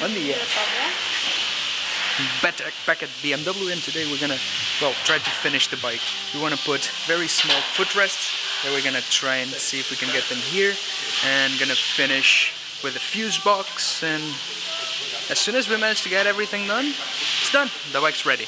on the back at BMW, and today we're gonna, well, try to finish the bike. We want to put very small footrests that we're gonna try and see if we can get them here, and gonna finish with a fuse box, and as soon as we manage to get everything done, it's done. The bike's ready.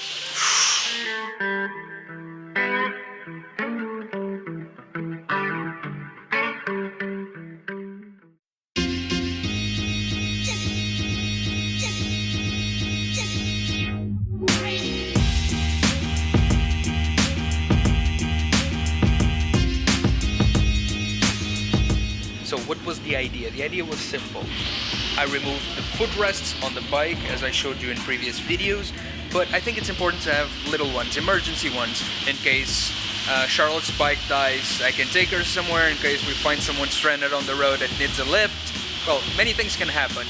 So what was the idea? The idea was simple. I removed the footrests on the bike as I showed you in previous videos, but I think it's important to have little ones, emergency ones, in case Charlotte's bike dies. I can take her somewhere in case we find someone stranded on the road that needs a lift. Well, many things can happen,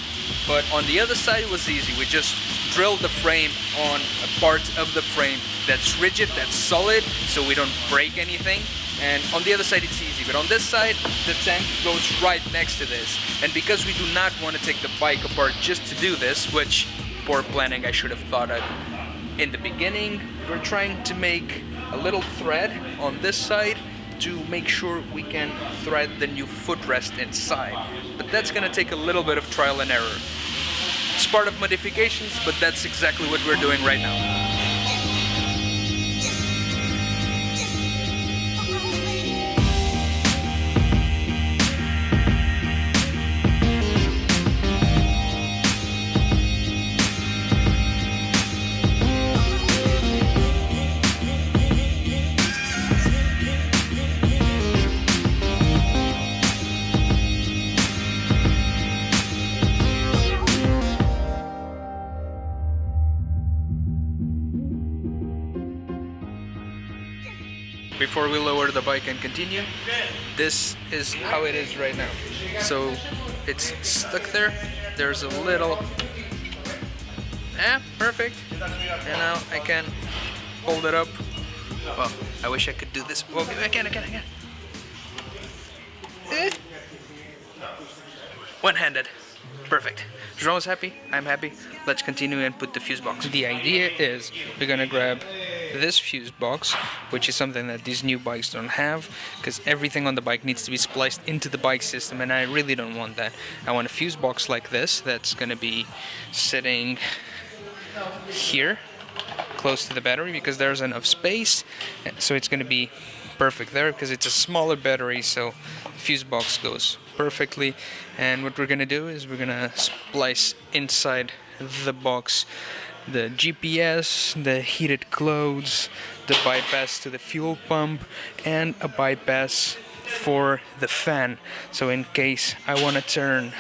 but on the other side it was easy. We just drilled the frame on a part of the frame that's rigid, that's solid, so we don't break anything. And on the other side it's easy, but on this side the tank goes right next to this. And because we do not want to take the bike apart just to do this, which poor planning, I should have thought of in the beginning, we're trying to make a little thread on this side to make sure we can thread the new footrest inside. But that's gonna take a little bit of trial and error. It's part of modifications, but that's exactly what we're doing right now. Before we lower the bike and continue, this is how it is right now. So it's stuck there. There's a little, perfect. And now I can hold it up. Well, I wish I could do this. Okay, I can. One-handed. Perfect. Jean is happy, I'm happy. Let's continue and put the fuse box. The idea is we're gonna grab this fuse box, which is something that these new bikes don't have, because everything on the bike needs to be spliced into the bike system, and I really don't want that. I want a fuse box like this that's gonna be sitting here, close to the battery, because there's enough space, so it's gonna be perfect there, because it's a smaller battery, so the fuse box goes perfectly. And what we're gonna do is we're gonna splice inside the box the GPS, the heated clothes, the bypass to the fuel pump, and a bypass for the fan. So in case I want to turn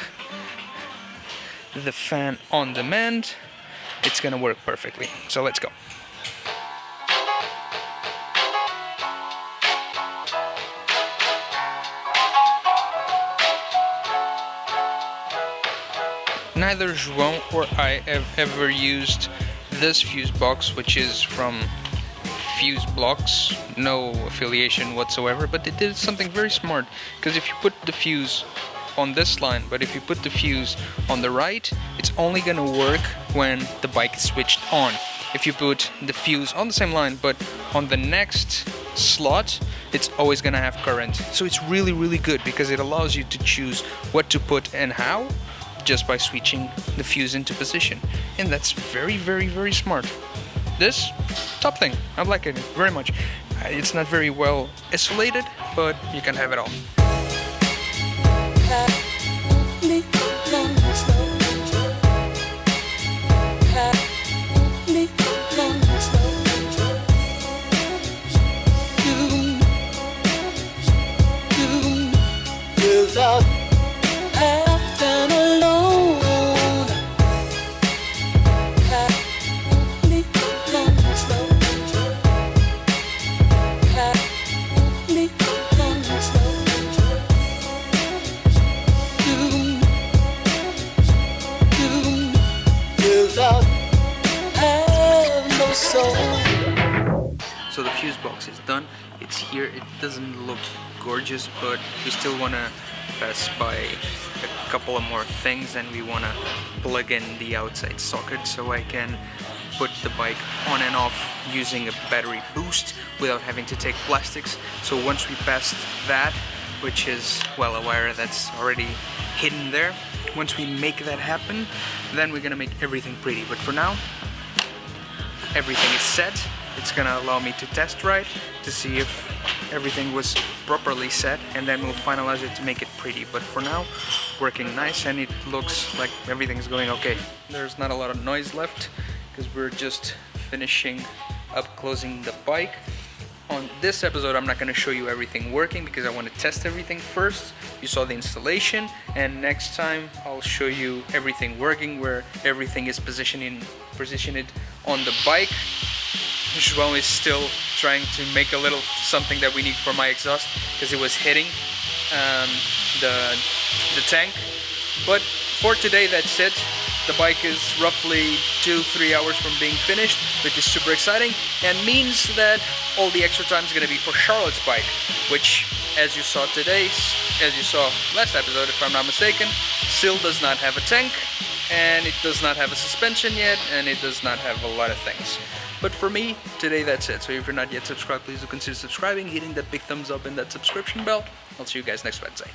the fan on demand, it's gonna work perfectly. So let's go. Neither João or I have ever used this fuse box, which is from Fuse Blocks, no affiliation whatsoever, but they did something very smart, because if you put the fuse on this line, but if you put the fuse on the right, it's only gonna work when the bike is switched on. If you put the fuse on the same line, but on the next slot, it's always gonna have current. So it's really, really good, because it allows you to choose what to put and how, just by switching the fuse into position. And that's very, very, very smart. This, top thing. I like it very much. It's not very well isolated, but you can have it all. So the fuse box is done, it's here, it doesn't look gorgeous, but we still want to pass by a couple of more things, and we want to plug in the outside socket so I can put the bike on and off using a battery boost without having to take plastics. So once we pass that, which is, well, a wire that's already hidden there, once we make that happen, then we're gonna make everything pretty. But for now, everything is set. It's gonna allow me to test ride to see if everything was properly set, and then we'll finalize it to make it pretty. But for now, working nice, and it looks like everything's going okay. There's not a lot of noise left because we're just finishing up closing the bike. On this episode, I'm not going to show you everything working because I want to test everything first. You saw the installation, and next time I'll show you everything working, where everything is positioned on the bike. João is still trying to make a little something that we need for my exhaust because it was hitting the tank. But for today, that's it. The bike is roughly 2-3 hours from being finished, which is super exciting, and means that all the extra time is going to be for Charlotte's bike, which, as you saw last episode, if I'm not mistaken, still does not have a tank, and it does not have a suspension yet, and it does not have a lot of things. But for me, today that's it. So if you're not yet subscribed, please do consider subscribing, hitting that big thumbs up and that subscription bell. I'll see you guys next Wednesday.